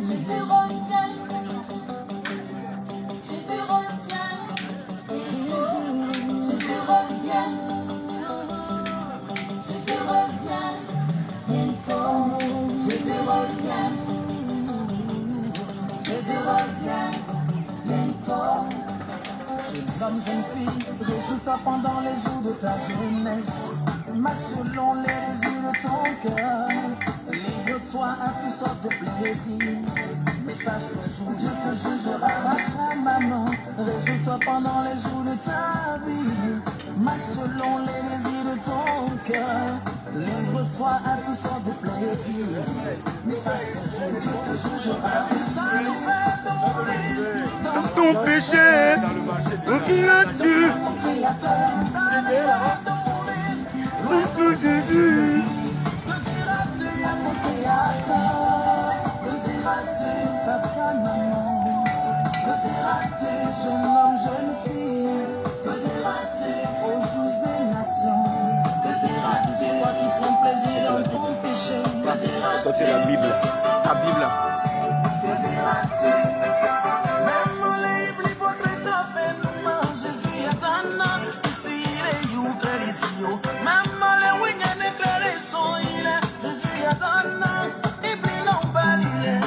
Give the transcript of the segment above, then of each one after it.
Jésus revient. Jésus revient. Jésus revient. Jésus revient. Bientôt. Jésus revient. Jésus revient. Bientôt. Jeune homme, jeune fille, réjouis-toi pendant les jours de ta jeunesse. Marche selon les désirs de ton cœur. Livre-toi à toutes sortes de plaisirs. Mais sache qu'un jour Dieu te jugera, papa, maman. Réjouis-toi pendant les jours de ta vie. Marche selon les désirs de ton cœur. Livre-toi à toutes sortes de plaisirs. Mais sache qu'un jour Dieu te jugera. Dans ton péché, où diras-tu? Pour Jésus. Que diras-tu à ton créateur? Que diras-tu, papa, maman? Que diras-tu, jeune homme, jeune fille? Que diras-tu aux juges des nations? Que diras-tu, toi qui prends plaisir dans ton péché? Que diras-tu? Ça c'est la Bible. Ta Bible. Que diras-tu? Même les livres votre tapé nous Jésus est un homme. Ici il est you que les yeux. Même les wingers n'éclairent son il est. Jésus est un homme. Il brille en bas il est.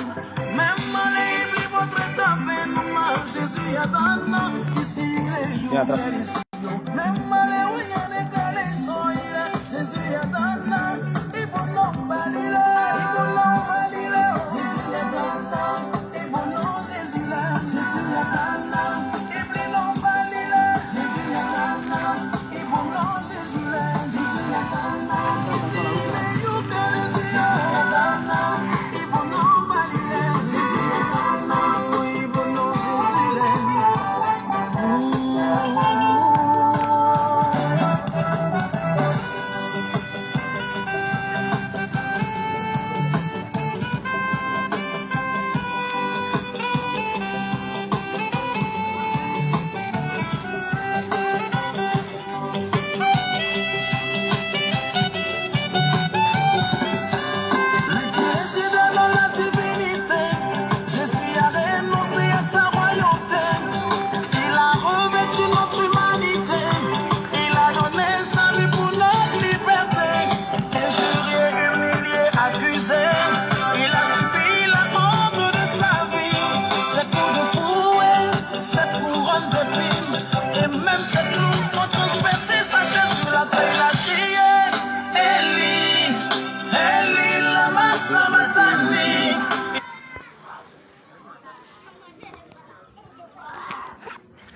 Même les livres votre tapé nous Jésus est un homme. Ici il est you que les yeux. Même les wingers n'éclairent son il est. Jésus est un homme. Il brille en bas il est. Il brille en bas il est. Jésus est un homme. Il brille en Jésus là. Jésus est un homme. Il brille en bas il est. Jésus est un homme. Il brille en Jésus là. Jésus est un homme. Ici il est you que les yeux. Jésus est un homme. Il brille en bas il est. Jésus est un homme. Il brille en Jésus là.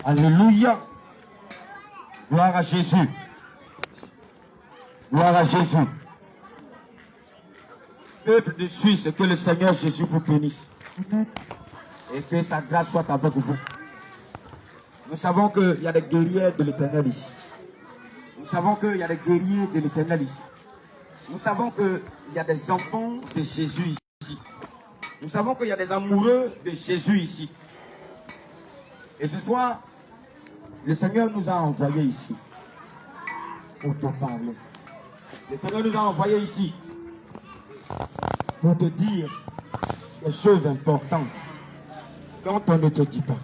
Alléluia. Gloire à Jésus. Gloire à Jésus. Peuple de Suisse, que le Seigneur Jésus vous bénisse. Et que sa grâce soit avec vous. Nous savons qu'il y a des guerriers de l'Éternel ici. Nous savons qu'il y a des guerriers de l'Éternel ici. Nous savons qu'il y a des enfants de Jésus ici. Nous savons qu'il y a des amoureux de Jésus ici. Et ce soir, le Seigneur nous a envoyés ici pour te parler. Le Seigneur nous a envoyés ici pour te dire des choses importantes quand on ne te dit pas.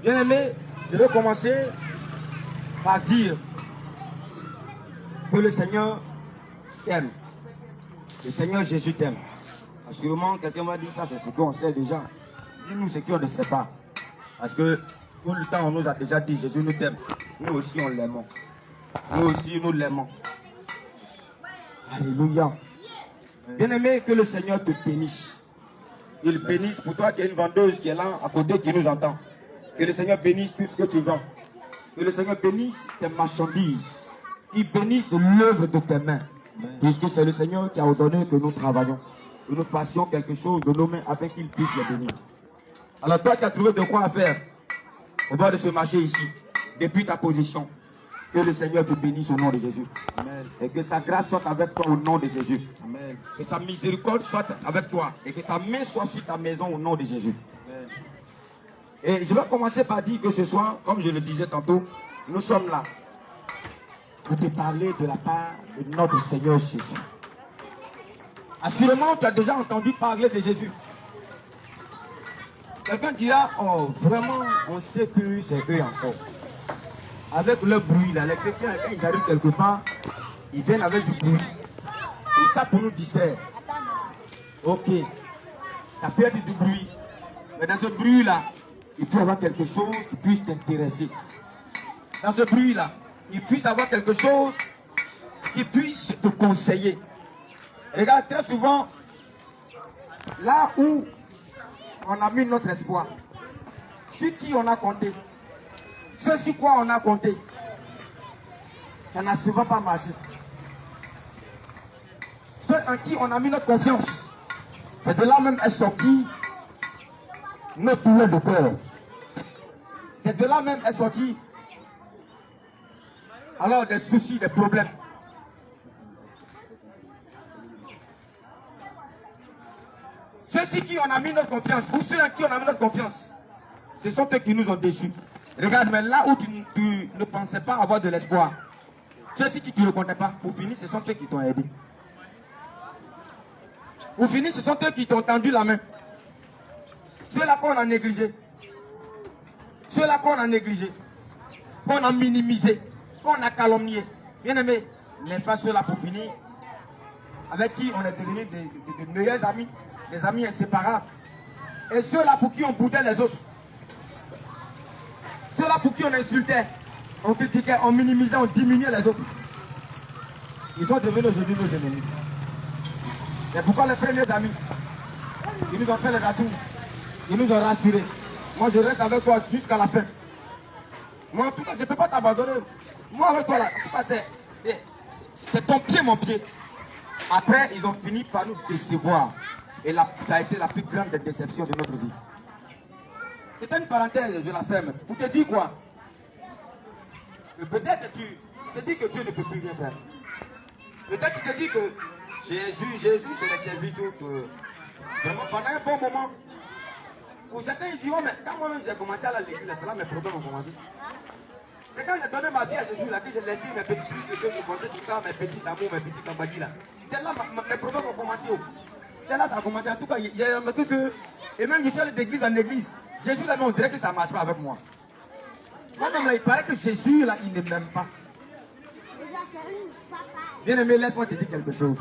Bien aimé, je vais commencer par dire que le Seigneur t'aime. Le Seigneur Jésus t'aime. Assurément, quelqu'un m'a dit ça, c'est ce qu'on sait déjà. Dis-nous ce qu'on ne sait pas. Parce que tout le temps, on nous a déjà dit, Jésus nous t'aime. Nous aussi, on l'aimons. Nous aussi, nous l'aimons. Alléluia. Bien-aimé, que le Seigneur te bénisse. Il bénisse pour toi qui es une vendeuse qui est là à côté, qui nous entend. Que le Seigneur bénisse tout ce que tu vends. Que le Seigneur bénisse tes marchandises. Qu'il bénisse l'œuvre de tes mains. Puisque c'est le Seigneur qui a ordonné que nous travaillions. Que nous fassions quelque chose de nos mains afin qu'il puisse les bénir. Alors toi qui as trouvé de quoi faire au bord de ce marché ici, depuis ta position, que le Seigneur te bénisse au nom de Jésus. Amen. Et que sa grâce soit avec toi au nom de Jésus. Amen. Que sa miséricorde soit avec toi. Et que sa main soit sur ta maison au nom de Jésus. Amen. Et je vais commencer par dire que ce soir, comme je le disais tantôt, nous sommes là pour te parler de la part de notre Seigneur Jésus. Assurément, tu as déjà entendu parler de Jésus. Quelqu'un dira, oh, vraiment, on sait que c'est eux encore. Avec le bruit, là, les chrétiens, quand ils arrivent quelque part, ils viennent avec du bruit. Tout ça pour nous distraire. Ok, ça peut être du bruit. Mais dans ce bruit-là, il peut y avoir quelque chose qui puisse t'intéresser. Dans ce bruit-là, il puisse y avoir quelque chose qui puisse te conseiller. Regarde, très souvent, là où on a mis notre espoir, sur qui on a compté, ce sur quoi on a compté, ça n'a souvent pas marché. Ceux en qui on a mis notre confiance, c'est de là même est sorti notre douleur de cœur. C'est de là même est sorti alors des soucis, des problèmes. Ceux sur qui on a mis notre confiance, ou ceux en qui on a mis notre confiance, ce sont eux qui nous ont déçus. Regarde, mais là où tu ne pensais pas avoir de l'espoir, ceux-ci qui tu ne comptais pas, pour finir, ce sont eux qui t'ont aidé. Pour finir, ce sont eux qui t'ont tendu la main. Ceux-là qu'on a négligés. Ceux-là qu'on a négligés. Qu'on a minimisés. Qu'on a calomniés. Bien aimé, n'est pas ceux-là pour finir, avec qui on est devenus des meilleurs amis, des amis inséparables. Et ceux-là pour qui on boudait les autres. Ceux-là pour qui on insultait, on critiquait, on minimisait, on diminuait les autres. Ils sont devenus aujourd'hui nos ennemis. C'est pourquoi les premiers amis, ils nous ont fait les atouts, ils nous ont rassurés. Moi je reste avec toi jusqu'à la fin. Moi en tout cas, je ne peux pas t'abandonner. Moi avec toi là, en tout cas c'est ton pied, mon pied. Après, ils ont fini par nous décevoir. Et ça a été la plus grande des déceptions de notre vie. C'était une parenthèse, je la ferme. Pour te dire quoi? Peut-être tu te dis que Dieu ne peut plus rien faire. Peut-être tu te dis que Jésus, je l'ai servi tout, vraiment pendant un bon moment. Pour certains, ils diront, mais quand moi-même j'ai commencé à l'église, c'est là mes problèmes ont commencé. Mais quand j'ai donné ma vie à Jésus, là, que j'ai laissé mes petits trucs, que je comptais tout ça, mes petits amours, mes petits cambadis, là, c'est là mes problèmes ont commencé. C'est là ça a commencé. En tout cas, j'ai remarqué que, et même je suis allé d'église en église, Jésus là, mais on dirait que ça ne marche pas avec moi. Moi-même là, il paraît que Jésus là, il ne m'aime pas. Bien aimé, laisse-moi te dire quelque chose.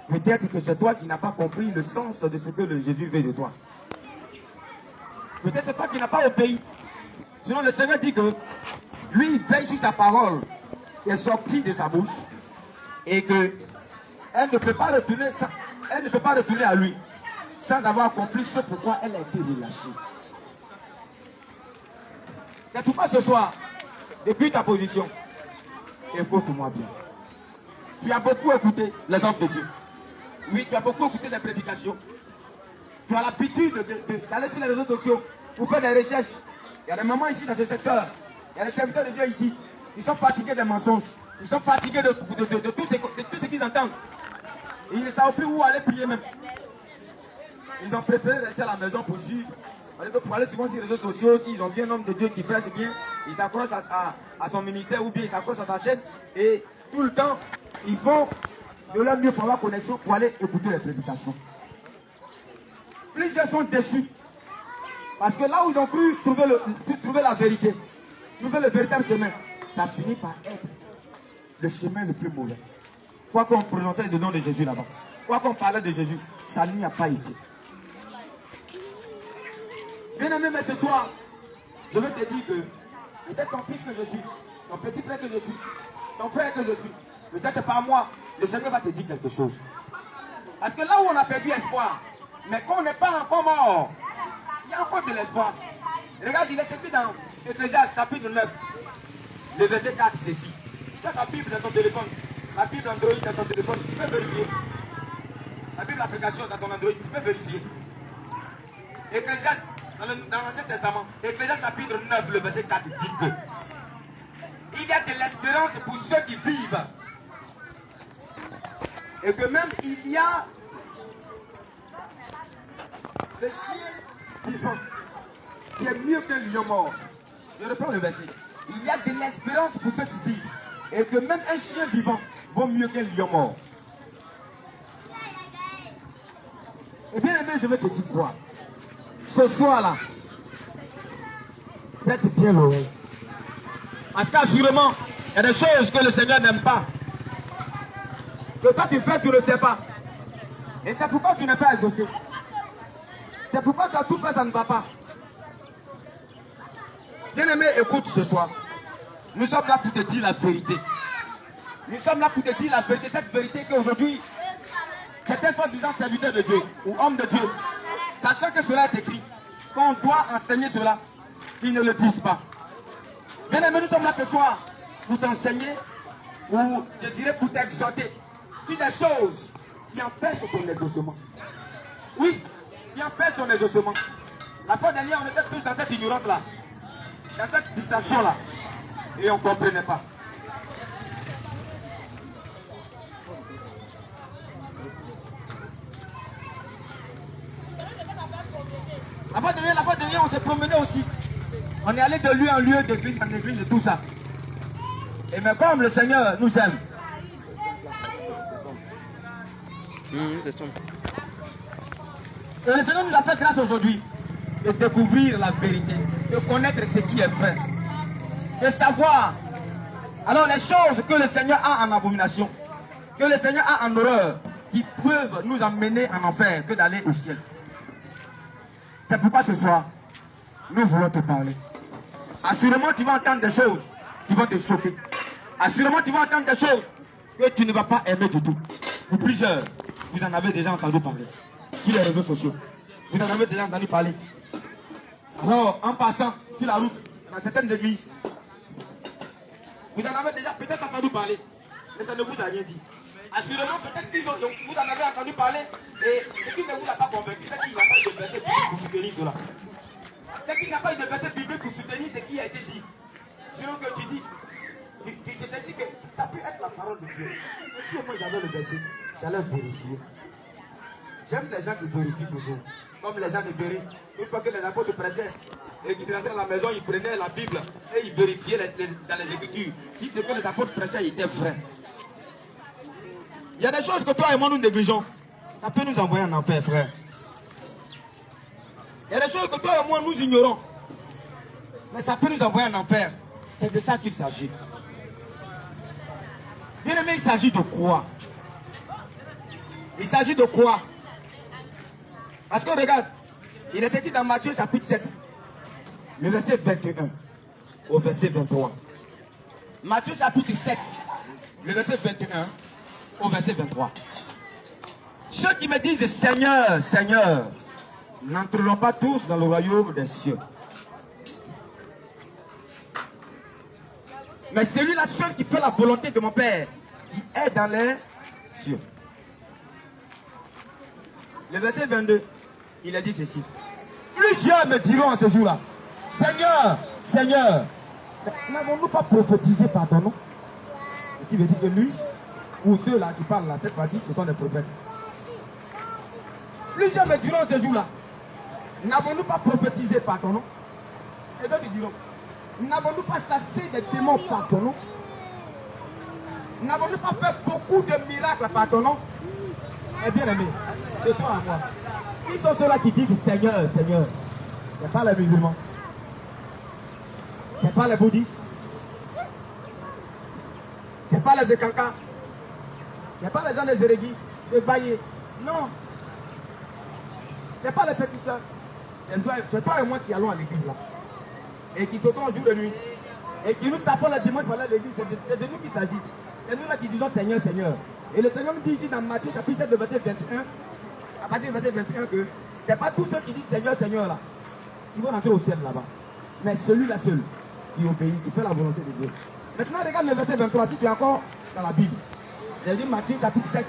Peut-être que c'est toi qui n'as pas compris le sens de ce que le Jésus veut de toi. Peut-être c'est toi qui n'as pas obéi. Sinon le Seigneur dit que lui, il veille sur ta parole qui est sortie de sa bouche et que elle ne peut pas retourner à lui sans avoir accompli ce pourquoi elle a été relâchée. C'est pourquoi ce soir, depuis ta position, écoute-moi bien. Tu as beaucoup écouté les hommes de Dieu. Oui, tu as beaucoup écouté les prédications. Tu as l'habitude d'aller sur les réseaux sociaux pour faire des recherches. Il y a des mamans ici dans ce secteur-là. Il y a des serviteurs de Dieu ici. Ils sont fatigués des mensonges. Ils sont fatigués de tout ce qu'ils entendent. Et ils ne savent plus où aller prier même. Ils ont préféré rester à la maison pour suivre. Pour aller souvent sur les réseaux sociaux, s'ils ont vu un homme de Dieu qui prêche bien, ils s'accrochent à son ministère ou bien ils s'accrochent à sa chaîne. Et tout le temps, ils font de leur mieux pour avoir connexion pour aller écouter les prédications. Plusieurs sont déçus. Parce que là où ils ont cru trouver la vérité, trouver le véritable chemin, ça finit par être le chemin le plus mauvais. Quoi qu'on prononçait le nom de Jésus là-bas, quoi qu'on parlait de Jésus, ça n'y a pas été. Bien aimé, mais ce soir, je veux te dire que peut-être ton fils que je suis, ton petit frère que je suis, ton frère que je suis, peut-être par moi, le Seigneur va te dire quelque chose. Parce que là où on a perdu espoir, mais qu'on n'est pas encore mort, il y a encore de l'espoir. Regarde, il est écrit dans Ecclésiaste chapitre 9, le verset 4, ceci. Tu as ta Bible dans ton téléphone, la Bible Android dans ton téléphone, tu peux vérifier. La Bible application dans ton Android, tu peux vérifier. Ecclésiaste, dans l'Ancien Testament, Ecclésiaste chapitre 9, le verset 4 dit que il y a de l'espérance pour ceux qui vivent. Et que même il y a le chien vivant qui est mieux qu'un lion mort. Je reprends le verset. Il y a de l'espérance pour ceux qui vivent. Et que même un chien vivant vaut mieux qu'un lion mort. Et bien aimé, je vais te dire quoi. Ce soir-là, prête bien l'oreille. Parce qu'assurément, il y a des choses que le Seigneur n'aime pas. Que toi tu fais, tu ne sais pas. Et c'est pourquoi tu n'es pas exaucé. C'est pourquoi tu as tout fait, ça ne va pas. Bien-aimé, écoute ce soir. Nous sommes là pour te dire la vérité. Nous sommes là pour te dire la vérité. Cette vérité qu'aujourd'hui, certains sont disant serviteurs de Dieu ou hommes de Dieu. Sachant que cela est écrit, qu'on doit enseigner cela, ils ne le disent pas. Bien-aimé, nous sommes là ce soir pour t'enseigner ou je dirais pour t'exhorter sur des choses qui empêchent ton exaucement. Oui, qui empêchent ton exaucement. La fois dernière, on était tous dans cette ignorance-là, dans cette distraction-là, et on ne comprenait pas. La fois dernière, on s'est promené aussi. On est allé de lieu en lieu, d'église en église et tout ça. Et mais comme le Seigneur nous aime, et le Seigneur nous a fait grâce aujourd'hui de découvrir la vérité, de connaître ce qui est vrai, de savoir alors les choses que le Seigneur a en abomination, que le Seigneur a en horreur, qui peuvent nous emmener en enfer que d'aller au ciel. C'est pourquoi ce soir, nous voulons te parler. Assurément, tu vas entendre des choses qui vont te choquer. Assurément, tu vas entendre des choses que tu ne vas pas aimer du tout. Pour plusieurs, vous en avez déjà entendu parler sur les réseaux sociaux. Vous en avez déjà entendu parler. Alors, en passant sur la route, dans certaines églises, vous en avez déjà peut-être entendu parler, mais ça ne vous a rien dit. Assurément, peut-être que vous en avez entendu parler, et ce qui ne vous a pas convaincu, c'est qu'il n'y a pas eu de verset biblique pour soutenir cela. C'est qu'il n'y a pas eu de verset biblique pour soutenir ce qui a été dit. Sinon que tu dis, tu te dis que ça peut être la parole de Dieu. Mais si moi j'avais le verset, j'allais vérifier. J'aime les gens qui vérifient toujours. Comme les gens de Béry, une fois que les apôtres prêchaient, et qu'ils rentraient à la maison, ils prenaient la Bible et ils vérifiaient dans les Écritures si ce que les apôtres prêchaient était vrai. Il y a des choses que toi et moi nous négligeons. Ça peut nous envoyer en enfer, frère. Il y a des choses que toi et moi nous ignorons. Mais ça peut nous envoyer en enfer. C'est de ça qu'il s'agit. Bien aimé, il s'agit de quoi? Il s'agit de quoi? Parce que regarde, il est écrit dans Matthieu chapitre 7, le verset 21 au verset 23. Matthieu chapitre 7, le verset 21 au verset 23. Ceux qui me disent Seigneur, Seigneur, n'entreront pas tous dans le royaume des cieux. Mais celui-là seul qui fait la volonté de mon Père, qui est dans les cieux. Le verset 22, il a dit ceci. Plusieurs me diront en ce jour-là, Seigneur, Seigneur, n'avons-nous pas prophétisé par ton nom? Ce qui veut dire que lui, ou ceux-là qui parlent là, cette fois-ci, ce sont des prophètes. Plusieurs me diront ce jour-là, n'avons-nous pas prophétisé par ton nom? Et d'autres diront, n'avons-nous pas chassé des démons par ton nom? N'avons-nous pas fait beaucoup de miracles par ton nom? Eh bien aimé, de toi à moi, qui sont ceux-là qui disent Seigneur, Seigneur? Ce n'est pas les musulmans. Ce n'est pas les bouddhistes. Ce n'est pas les Ekankas. Ce n'est pas les gens des Zérégis, des Baye. Non. Ce n'est pas les féticheurs. C'est toi et moi qui allons à l'église là. Et qui sautons jour et nuit. Et qui nous sapons le dimanche pour aller à l'église. C'est de nous qu'il s'agit. C'est nous là qui disons Seigneur, Seigneur. Et le Seigneur nous dit ici dans Matthieu chapitre 7, verset 21, à partir du verset 21, que ce n'est pas tous ceux qui disent Seigneur, Seigneur là, qui vont entrer au ciel là-bas. Mais celui-là seul qui obéit, qui fait la volonté de Dieu. Maintenant, regarde le verset 23, si tu es encore dans la Bible. J'ai dit Matthieu chapitre 7,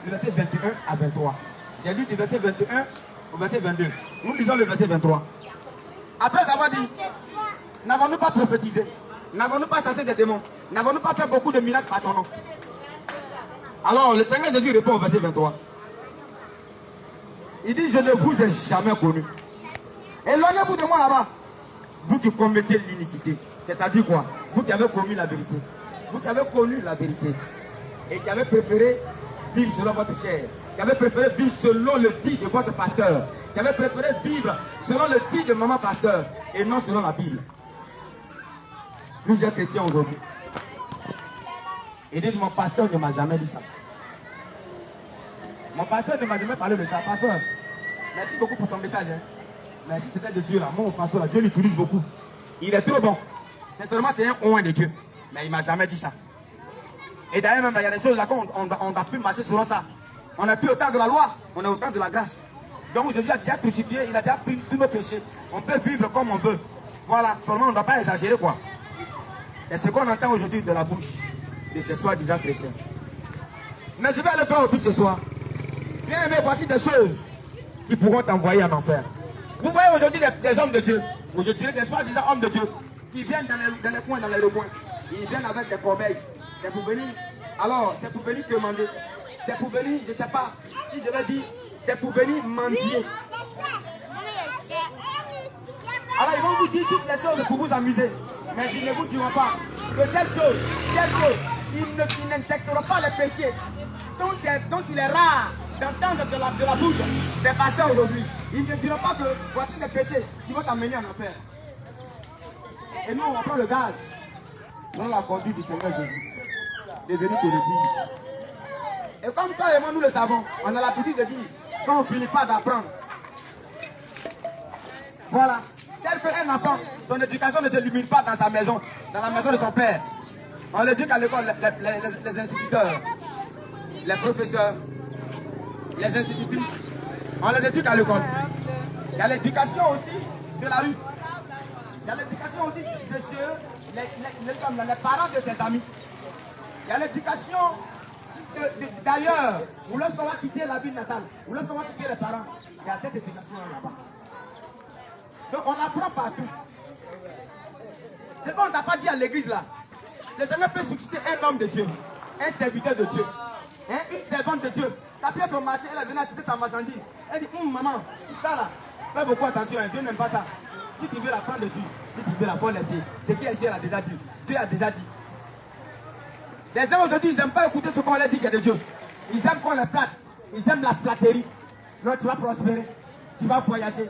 le verset 21 à 23. J'ai dit du verset 21 au verset 22. Nous lisons le verset 23. Après avoir dit, n'avons-nous pas prophétisé? N'avons-nous pas chassé des démons? N'avons-nous pas fait beaucoup de miracles par ton nom? Alors le Seigneur Jésus répond au verset 23. Il dit, je ne vous ai jamais connu. Éloignez-vous de moi là-bas. Vous qui commettez l'iniquité. C'est-à-dire quoi? Vous qui avez commis la vérité. Vous qui avez connu la vérité. Et qui avez préféré vivre selon votre chair. qui avez préféré vivre selon le dit de votre pasteur, qui avez préféré vivre selon le dit de maman pasteur, et non selon la Bible. Plusieurs chrétiens aujourd'hui. Et disent, mon pasteur ne m'a jamais dit ça. Mon pasteur ne m'a jamais parlé de ça. Pasteur, merci beaucoup pour ton message. Hein. Merci, c'était de Dieu là. Mon pasteur là, Dieu l'utilise beaucoup. Il est trop bon. Sincèrement, c'est un oint de Dieu. Mais il ne m'a jamais dit ça. Et d'ailleurs, même, il y a des choses là qu'on ne va plus marcher selon ça. On n'est plus au temps de la loi, on est au temps de la grâce. Donc Jésus a déjà crucifié, il a déjà pris tous nos péchés. On peut vivre comme on veut. Voilà, seulement on ne doit pas exagérer quoi. C'est ce qu'on entend aujourd'hui de la bouche de ces soi-disant chrétiens. Mais je vais aller droit au but ce soir. Bien aimé, voici des choses qui pourront t'envoyer en enfer. Vous voyez aujourd'hui des hommes de Dieu, ou je dirais des soi-disant hommes de Dieu, qui viennent dans les coins, dans les recoins. Ils viennent avec des corbeilles. C'est pour venir, alors, c'est pour venir demander. C'est pour venir, je ne sais pas, si je vais dire, c'est pour venir mendier. Alors ils vont vous dire toutes les choses pour vous amuser. Mais ils ne vous diront pas que telle chose, ils n'indexeront pas les péchés dont il est rare d'entendre de la bouche des pasteurs aujourd'hui. Ils ne diront pas que voici les péchés qui vont t'amener en enfer. Et nous, on prend le gaz selon la conduite du Seigneur Jésus. De venir te le dire. Et comme toi et moi, nous le savons, on a l'habitude de dire, quand on ne finit pas d'apprendre. Voilà. Tel qu'un enfant, son éducation ne se limite pas dans sa maison, dans la maison de son père. On l'éduque à l'école, les instituteurs, les professeurs, les institutrices. On les éduque à l'école. Il y a l'éducation aussi de la rue. Il y a l'éducation aussi de ceux, les parents de ses amis. Il y a l'éducation d'ailleurs, ou lorsqu'on va quitter la ville natale, ou lorsqu'on va quitter les parents, il y a cette éducation là-bas. Donc on apprend partout. C'est qu'on ne t'a pas dit à l'église là. Le Seigneur peut susciter un homme de Dieu, un serviteur de Dieu, hein, une servante de Dieu. T'as pris ton marché, elle est venue acheter ta marchandise. Elle dit, maman, ça là, fais beaucoup attention, hein, Dieu n'aime pas ça. Si tu veux la prendre dessus, si tu veux la prendre laisser, c'est qui elle a déjà dit. Dieu a déjà dit. Les gens aujourd'hui, ils n'aiment pas écouter ce qu'on leur dit qu'il y a de Dieu. Ils aiment qu'on les flatte. Ils aiment la flatterie. Non, tu vas prospérer. Tu vas voyager.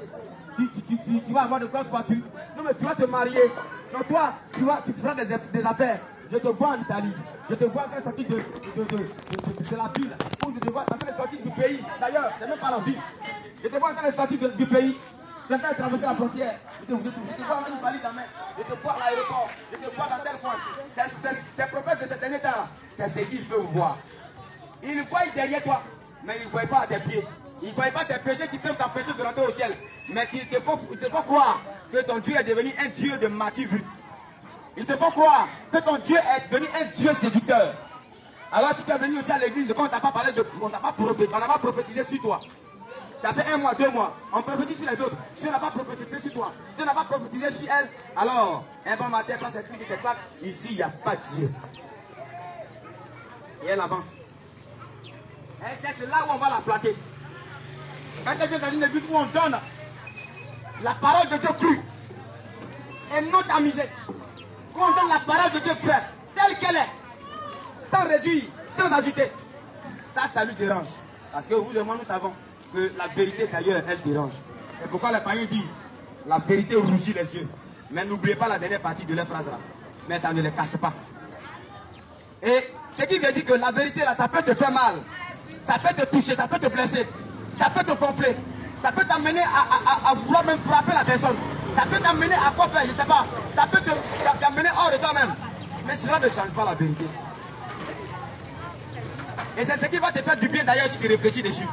Tu vas avoir de quoi voiture. Non, mais tu vas te marier. Non, toi, tu feras des affaires. Je te vois en Italie. Je te vois en train de sortir de la ville. Ou je te vois en train de sortir du pays. D'ailleurs, c'est même pas la ville. Je te vois en train de sortir du pays. Tu es en train de traverser la frontière. Je te vois avec une valise à main. Je te vois à l'aéroport. Je te vois dans tel coin. Ces prophètes de ce dernier temps, c'est ce qu'ils peuvent voir. Ils voient derrière toi, mais ils ne voient pas à tes pieds. Ils ne voient pas tes péchés qui peuvent t'empêcher de rentrer au ciel. Mais ils te font croire que ton Dieu est devenu un Dieu de matu vu. Ils te font croire que ton Dieu est devenu un Dieu séducteur. Alors si tu es venu aussi à l'église, quand on n'a pas parlé de, on n'a pas prophétisé sur toi. Tu as fait 1 mois, 2 mois, on prophétise sur les autres. Si on n'a pas prophétisé sur toi, si on n'a pas prophétisé sur elle, alors, un bon matin, quand c'est crié, c'est claque, ici, il n'y a pas de Dieu. Et elle avance. Elle cherche là où on va la flatter. Quand elle vient dans une église où on donne la parole de Dieu crue, et non tamisée, où on donne la parole de Dieu frère, telle qu'elle est, sans réduire, sans ajouter, ça lui dérange. Parce que vous et moi, nous savons que la vérité d'ailleurs, elle dérange. C'est pourquoi les païens disent, la vérité rougit les yeux. Mais n'oubliez pas la dernière partie de leur phrase là. Mais ça ne les casse pas. Et ce qui veut dire que la vérité là, ça peut te faire mal. Ça peut te toucher, ça peut te blesser. Ça peut te gonfler. Ça peut t'amener à vouloir même frapper la personne. Ça peut t'amener à quoi faire, je ne sais pas. Ça peut t'amener hors de toi-même. Mais cela ne change pas la vérité. Et c'est ce qui va te faire du bien d'ailleurs si tu réfléchis dessus.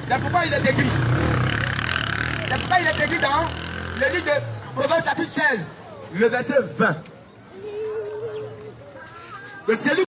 C'est pourquoi il est écrit. C'est pourquoi il est écrit dans le livre de Proverbes chapitre 16, le verset 20. Que celui